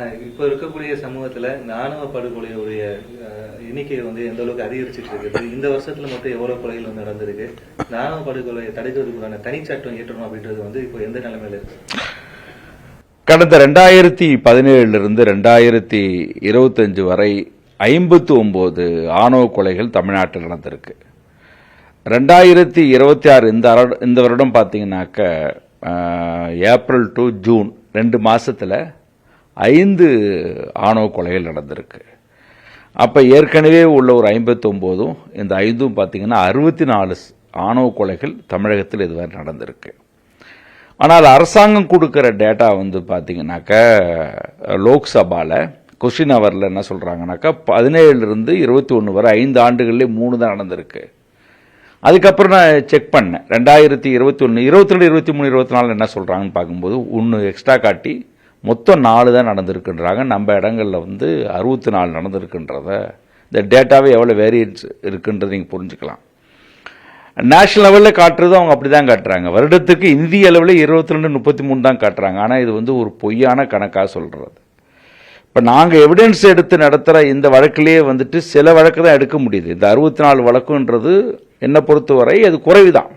இப்போ இருக்கக்கூடிய சமூகத்துல ஆணவ படுகொலையுடைய எண்ணிக்கை எந்த அளவுக்கு அதிகரிச்சுட்டு இருக்குது. இந்த வருஷத்துல மட்டும் எவ்வளவு கொலைகள் நடந்திருக்கு. ஆணவ படுகொலையை தடுக்கிறதுக்கான தனிச்சட்டம் இயற்றணும் அப்படின்றது இப்போ எந்த நிலைமையில இருக்கு? கடந்த 2017 2025 வரை 59 ஆணவ கொலைகள் தமிழ்நாட்டில் நடந்திருக்கு. 2026 இந்த வருடம் பார்த்தீங்கன்னாக்க ஏப்ரல் டு ஜூன் 2 மாசத்துல 5 ஆணவ கொலைகள் நடந்திருக்கு. அப்ப ஏற்கனவே உள்ள ஒரு 59 இந்த 5 பார்த்தீங்கன்னா 64 ஆணவ கொலைகள் தமிழகத்தில் இதுவரை நடந்திருக்கு. ஆனால் அரசாங்கம் கொடுக்கிற டேட்டா பார்த்தீங்கன்னாக்க லோக்சபால கொஸ்டின் அவர்ல என்ன சொல்றாங்கன்னாக்கா 17 21 வரை 5 ஆண்டுகளிலே 3 தான் நடந்திருக்கு. அதுக்கப்புறம் நான் செக் பண்ணேன் 2021 22 23 24 என்ன சொல்றாங்கன்னு பார்க்கும்போது 1 எக்ஸ்ட்ரா காட்டி மொத்தம் 4 தான் நடந்திருக்குன்றாங்க. நம்ம இடங்கள்ல 64 நடந்திருக்குன்றத இந்த டேட்டாவே எவ்வளவு வேரியன்ஸ் இருக்குன்றது நீங்க புரிஞ்சுக்கலாம். நேஷனல் லெவலில் காட்டுறது அவங்க அப்படிதான் காட்டுறாங்க. வருடத்துக்கு இந்திய அளவில் 22 33 தான் காட்டுறாங்க. ஆனால் இது ஒரு பொய்யான கணக்காக சொல்றது. இப்போ நாங்கள் எவிடன்ஸ் எடுத்து நடத்துகிற இந்த வழக்கிலேயே சில வழக்கு தான் எடுக்க முடியுது. இந்த 64 வழக்குன்றது என்னை பொறுத்தவரை அது குறைவுதான்.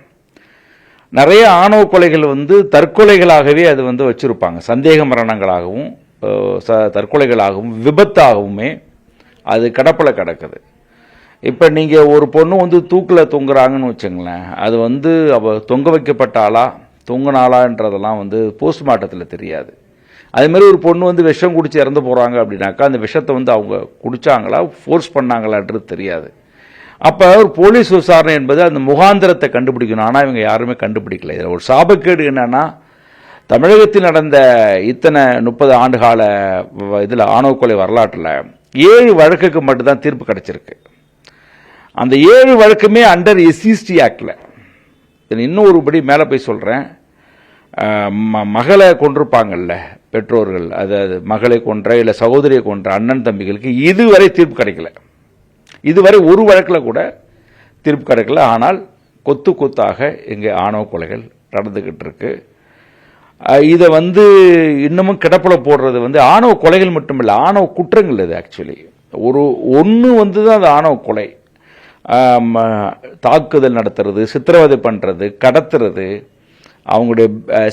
நிறைய ஆணவ கொலைகள் தற்கொலைகளாகவே அது வச்சிருப்பாங்க. சந்தேக மரணங்களாகவும் தற்கொலைகளாகவும் விபத்தாகவுமே அது கடப்பல கிடக்குது. இப்ப நீங்க ஒரு பொண்ணு தூக்கில் தொங்குறாங்கன்னு வச்சுங்களேன், அது அவ தொங்க வைக்கப்பட்டாளா தொங்குனாளான்றதெல்லாம் போஸ்ட்மார்ட்டத்தில் தெரியாது. அதே மாதிரி ஒரு பொண்ணு விஷம் குடிச்சு இறந்து போறாங்க அப்படின்னாக்கா அந்த விஷத்தை அவங்க குடிச்சாங்களா ஃபோர்ஸ் பண்ணாங்களான்றது தெரியாது. அப்ப ஒரு போலீஸ் விசாரணை என்பது அந்த முகாந்திரத்தை கண்டுபிடிக்கணும். ஆனா இவங்க யாருமே கண்டுபிடிக்கல. இதுல ஒரு சாபக்கேடு என்னன்னா, தமிழகத்தில் நடந்த இத்தனை 30 ஆண்டு கால இதுல ஆணவ கொலை வரலாற்றுல 7 வழக்குக்கு மட்டும்தான் தீர்ப்பு கிடைச்சிருக்கு. அந்த 7 வழக்குமே அண்டர் எஸ்சிஎஸ்டி ஆக்ட்ல. இன்னும் ஒருபடி மேல போய் சொல்றேன். மகளை கொண்டிருப்பாங்கல்ல பெற்றோர்கள், அதாவது மகளை கொன்ற இல்ல சகோதரியை கொன்ற அண்ணன் தம்பிகளுக்கு இதுவரை தீர்ப்பு கிடைக்கல. இதுவரை ஒரு வழக்கில் கூட தீர்ப்பு கிடைக்கல. ஆனால் கொத்து கொத்தாக இங்கே ஆணவ கொலைகள் நடந்துகிட்டு இருக்கு. இதை இன்னமும் கிடப்பில போடுறது ஆணவ கொலைகள் மட்டுமில்லை, ஆணவ குற்றங்கள். இது ஆக்சுவலி ஒன்று தான் அது ஆணவ கொலை. தாக்குதல் நடத்துறது, சித்திரவதை பண்றது, கடத்துறது, அவங்களுடைய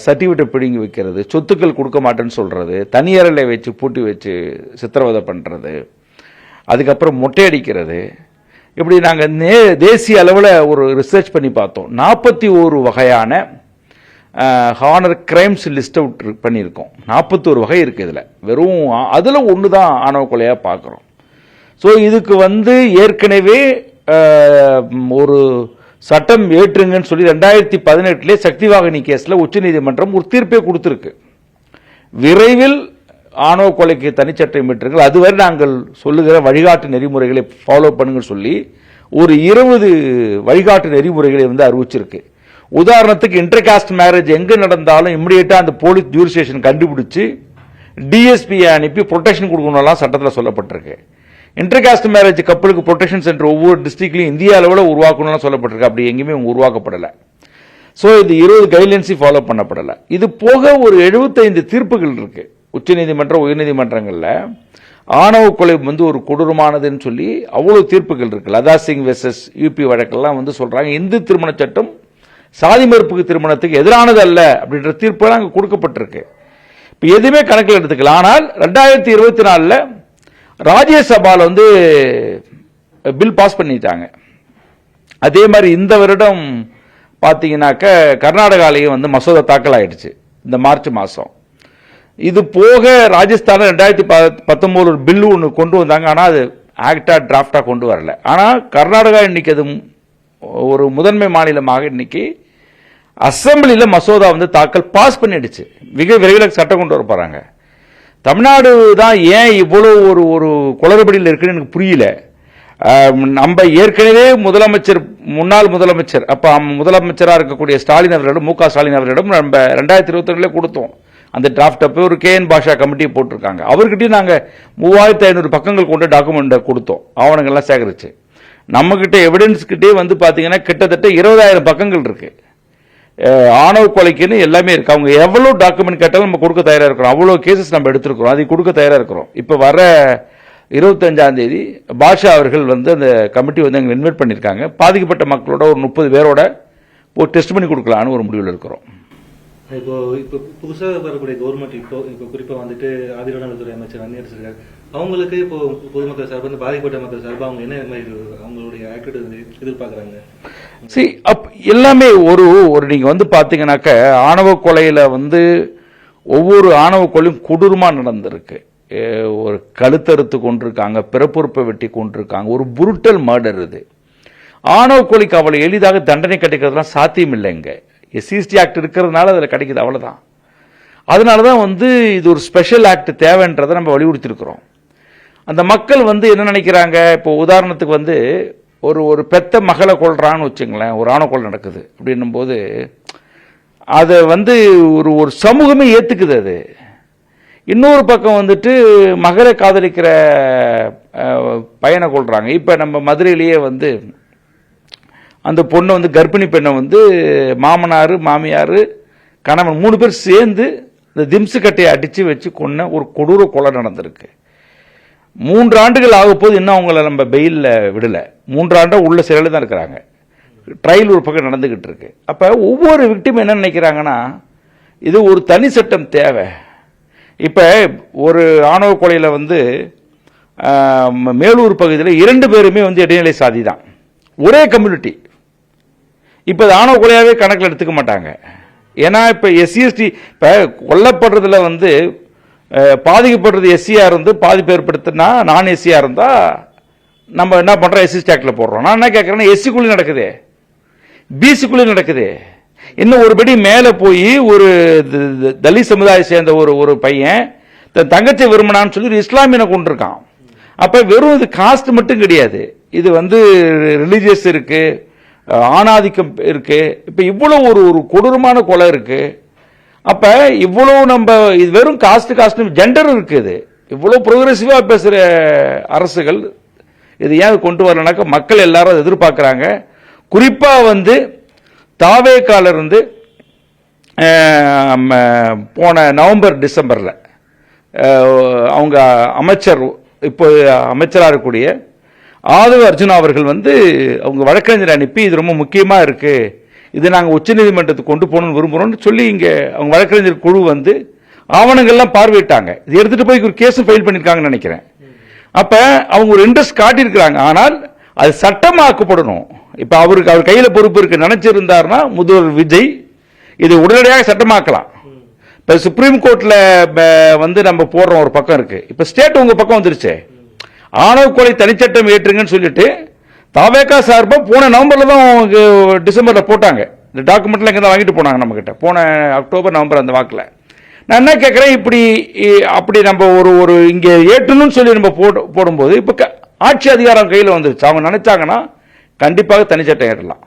சர்டிபிகேட் பிடுங்கி வைக்கிறது, சொத்துக்கள் கொடுக்க மாட்டேன்னு சொல்றது, தனியறையில வச்சு பூட்டி வச்சு சித்திரவதை பண்றது, அதுக்கப்புறம் மொட்டையடிக்கிறது. இப்படி நாங்கள் தேசிய அளவில் ஒரு ரிசர்ச் பண்ணி பார்த்தோம். 41 வகையான ஹானர் கிரைம்ஸ் லிஸ்ட் அவுட் பண்ணியிருக்கோம். 41 வகை இருக்கு இதுல. வெறும் அதுல ஒன்று தான் ஆணவ கொலையா பார்க்கிறோம். ஸோ இதுக்கு ஏற்கனவே ஒரு சட்டம் ஏற்றுங்கன்னு சொல்லி 2018 சக்திவாகினி கேஸ்ல உச்சநீதிமன்றம் ஒரு தீர்ப்பே கொடுத்திருக்கு. விரைவில் ஆணவ கொலைக்கு தனிச்சட்டம் ஏற்றுங்கள், அதுவரை நாங்கள் சொல்லுகிற வழிகாட்டு நெறிமுறைகளை ஃபாலோ பண்ணுங்க சொல்லி ஒரு 20 வழிகாட்டு நெறிமுறைகளை அறிவிச்சிருக்கு. உதாரணத்துக்கு இன்டர்காஸ்ட் மேரேஜ் எங்க நடந்தாலும் இமிடியேட்டா அந்த போலீஸ் ஜூரிஸ்டிக்ஷன் கண்டுபிடிச்சு டிஎஸ்பி அனுப்பி ப்ரொடெக்ஷன் கொடுக்கணும் சட்டத்தில் சொல்லப்பட்டிருக்கு. இன்டர்காஸ்ட் மேரேஜ் கப்பலுக்கு ப்ரொடெக்ஷன் சென்டர் ஒவ்வொரு டிஸ்ட்ரிக்ட்லையும் இந்திய அளவில் உருவாக்கணும்னு சொல்லப்பட்டிருக்கு. அப்படி எங்கேயுமே உருவாக்கப்படலை. ஸோ இது 20 கைட்லைன்ஸையும் ஃபாலோ பண்ணப்படலை. இது போக ஒரு 75 தீர்ப்புகள் இருக்கு உச்சநீதிமன்றம் உயர்நீதிமன்றங்கள்ல. ஆணவ கொலை ஒரு கொடூரமானதுன்னு சொல்லி அவ்வளவு தீர்ப்புகள் இருக்கு. லதா சிங் வெர்சஸ் யூபி வழக்கெல்லாம் சொல்றாங்க இந்து திருமண சட்டம் சாதி மறுப்புக்கு திருமணத்துக்கு எதிரானது அல்ல அப்படின்ற தீர்ப்பு அங்க கொடுக்கப்பட்டிருக்கு. இப்ப எதுவுமே கணக்கில் எடுத்துக்கல. ஆனால் 2024 ராஜ்யசபால பில் பாஸ் பண்ணிட்டாங்க. அதே மாதிரி இந்த வருடம் பாத்தீங்கன்னாக்க கர்நாடகாலையும் மசோதா தாக்கல் ஆயிடுச்சு இந்த மார்ச் மாசம். இது போக ராஜஸ்தான் 2019 ஒரு பில் ஒன்று கொண்டு வந்தாங்க. ஆனா அது ஆக்டா டிராப்டா கொண்டு வரல. ஆனா கர்நாடகா இன்னைக்கு அது ஒரு முதன்மை மாநிலமாக இன்னைக்கு அசம்பிளில மசோதா தாக்கல் பாஸ் பண்ணிடுச்சு. மிக விரைவில் சட்டம் கொண்டு வர போறாங்க. தமிழ்நாடு தான் ஏன் இவ்வளவு ஒரு குளறுபடியில் இருக்குன்னு எனக்கு புரியல. நம்ம ஏற்கனவே முன்னாள் முதலமைச்சர் அப்ப முதலமைச்சராக இருக்கக்கூடிய ஸ்டாலின் அவர்களிடம் மு க ஸ்டாலின் அவர்களிடம் நம்ம 2022 கொடுத்தோம். அந்த டிராப்ட் அப்போ ஒரு KN பாஷா கமிட்டியை போட்டிருக்காங்க. அவர்கிட்டயும் நாங்க 3500 பக்கங்கள் கொண்ட டாக்குமெண்ட் கொடுத்தோம், ஆவணங்கள்லாம் சேகரிச்சு. நம்ம கிட்ட எவிடன்ஸ் கிட்டே பாத்தீங்கன்னா கிட்டத்தட்ட 20,000 பக்கங்கள் இருக்கு. ஆணவ கொலைக்குன்னு எல்லாமே இருக்கு. அவங்க எவ்வளவு டாக்குமெண்ட் கேட்டாலும் நம்ம கொடுக்க தயாரா இருக்கிறோம். அவ்வளவு கேசஸ் நம்ம எடுத்திருக்கிறோம், அதை கொடுக்க தயாரா இருக்கிறோம். இப்ப வர 25ஆம் தேதி பாஷா அவர்கள் வந்து அந்த கமிட்டி வந்து எங்களை இன்வைட் பண்ணியிருக்காங்க. பாதிக்கப்பட்ட மக்களோட ஒரு 30 பேரோட ஒரு டெஸ்ட் பண்ணி கொடுக்கலான்னு ஒரு முடிவில் இருக்கிறோம். இப்போ புதுசாக வரக்கூடிய கவர்மெண்ட் இப்போ குறிப்பா வந்துட்டு ஆதிரானத்துறை அமைச்சர் அந்நியர் அவங்களுக்கு இப்போ பொதுமக்கள் சார்பு வந்து பாதிக்கப்பட்ட மக்கள் சார்பு அவங்க என்ன மாதிரி அவங்களுடைய ஆக்டிவிட்டி எதிர்பார்க்கறாங்க? எல்லாமே ஒரு நீங்க வந்து பாத்தீங்கன்னாக்க ஆணவ கொலையில வந்து ஒவ்வொரு ஆணவ கொலையும் கொடூரமா நடந்திருக்கு. ஒரு கழுத்தறுத்து கொண்டிருக்காங்க, பிறப்புறுப்பை வெட்டி கொண்டிருக்காங்க, ஒரு புருட்டல் மர்டர். இது ஆணவ கொலைக்கு அவ்வளவு எளிதாக தண்டனை கிடைக்கிறதுலாம் சாத்தியம் இல்லைங்க. எஸ்சிஎஸ்டி ஆக்ட் இருக்கிறதுனால அதில் கிடைக்குது, அவ்வளவுதான். அதனாலதான் வந்து இது ஒரு ஸ்பெஷல் ஆக்ட் தேவைன்றதை நம்ம வலியுறுத்தி இருக்கிறோம். அந்த மக்கள் வந்து என்ன நினைக்கிறாங்க, இப்போ உதாரணத்துக்கு வந்து ஒரு பெத்த மகளை கொள்றான்னு வச்சுங்களேன், ஒரு ஆணவ கொலை நடக்குது அப்படின்னும் போது அதை வந்து ஒரு சமூகமே ஏத்துக்குது. அது இன்னொரு பக்கம் வந்துட்டு மகளை காதலிக்கிற பையனை கொள்றாங்க. இப்ப நம்ம மதுரையிலேயே வந்து அந்த பொண்ணை வந்து கர்ப்பிணி பெண்ணை வந்து மாமனாரு மாமியாரு கணவன் 3 பேர் சேர்ந்து இந்த திம்சு கட்டையை அடிச்சு வச்சு கொன்ன ஒரு கொடூர கொலை நடந்திருக்கு. 3 ஆண்டுகள் ஆக போது இன்னும் அவங்கள நம்ம பெயில்ல விடல. 3 ஆண்டா உள்ள சிறையில் தான் இருக்கிறாங்க. ட்ரையல் ஒரு பக்கம் நடந்துகிட்டு இருக்கு. அப்ப ஒவ்வொரு விக்டிம் என்ன நினைக்கிறாங்கன்னா, இது ஒரு தனி சட்டம் தேவை. இப்ப ஒரு ஆணவ கொலையில வந்து மேலூர் பகுதியில் 2 பேருமே வந்து இடைநிலை சாதி தான், ஒரே கம்யூனிட்டி. இப்ப ஆணவ கொலையாவே கணக்கில் எடுத்துக்க மாட்டாங்க. ஏன்னா இப்ப எஸ்சிஎஸ்டி இப்ப கொல்லப்படுறதுல வந்து பாதிக்கப்படுறது எஸ்சியா இருந்து பாதிப்பு ஏற்படுத்தினா நான் எஸ்சியா இருந்தா நம்ம என்ன பண்றோம், எஸ்சி ஆக்ட்ல போடுறோம். நான் என்ன கேட்கறேன்னா, எஸ்சிக்குள்ளே நடக்குது, பிசிக்குள்ளே நடக்குது. இன்னும் ஒருபடி மேல போய் ஒரு தலித் சமுதாய சேர்ந்த ஒரு பையன் தன் தங்கச்சி விரும்பினான்னு சொல்லி இஸ்லாமியனை கொண்டிருக்கான். அப்ப வெறும் இது காஸ்ட் மட்டும் கிடையாது, இது வந்து ரிலீஜியஸ் இருக்கு, ஆணாதிக்கம் இருக்கு. இப்ப இவ்வளவு ஒரு கொடூரமான கொலை இருக்கு. அப்ப இவ்வளவு நம்ம இது வெறும் காஸ்ட் ஜெண்டர் இருக்குது. இவ்வளவு ப்ரோக்ரெசிவா பேசுற அரசுகள் இது ஏன் கொண்டு வரலனாக்க மக்கள் எல்லாரும் அதை எதிர்பார்க்கிறாங்க. குறிப்பா வந்து தாவேக்கால இருந்து போன நவம்பர் டிசம்பர்ல அவங்க அமைச்சர் இப்போ அமைச்சராக இருக்கக்கூடிய ஆதவ அர்ஜுனா அவர்கள் வந்து அவங்க வழக்கறிஞர் அனுப்பி இது ரொம்ப முக்கியமா இருக்கு, இது நாங்கள் உச்சநீதிமன்றத்துக்கு கொண்டு போகணும்னு விரும்புறோம்னு சொல்லி இங்க அவங்க வழக்கறிஞர் குழு வந்து ஆவணங்கள்லாம் பார்வையிட்டாங்க. இது எடுத்துட்டு போய் ஒரு கேஸ் ஃபைல் பண்ணிருக்காங்கன்னு நினைக்கிறேன். அப்ப அவங்க ஒரு இன்ட்ரெஸ்ட் காட்டியிருக்கிறாங்க. ஆனால் அது சட்டமாக்கப்படணும். இப்ப அவருக்கு அவர் கையில பொறுப்பு இருக்கு நினைச்சிருந்தாருன்னா முதல்வர் விஜய் இது உடனடியாக சட்டமாக்கலாம். இப்ப சுப்ரீம் கோர்ட்ல வந்து நம்ம போடுறோம் ஒரு பக்கம் இருக்கு, இப்ப ஸ்டேட் உங்க பக்கம் வந்துருச்சு. ஆணவ கொலை தனிச்சட்டம் ஏற்றுங்கன்னு சொல்லிட்டு தாவேகா சார்பா போன நவம்பர்ல தான் டிசம்பர்ல போட்டாங்க. இந்த டாக்குமெண்ட்ல இங்க வாங்கிட்டு போனாங்க நம்ம கிட்ட போன அக்டோபர் நவம்பர் அந்த வாக்குல. நான் என்ன கேட்கிறேன், அப்படி நம்ம ஒரு இங்க ஏற்றணும்னு சொல்லி நம்ம போடும்போது இப்ப ஆட்சி அதிகாரம் கையில வந்துருச்சு. அவங்க நினைச்சாங்கன்னா கண்டிப்பாக தனிச்சட்டம் ஏற்றலாம்.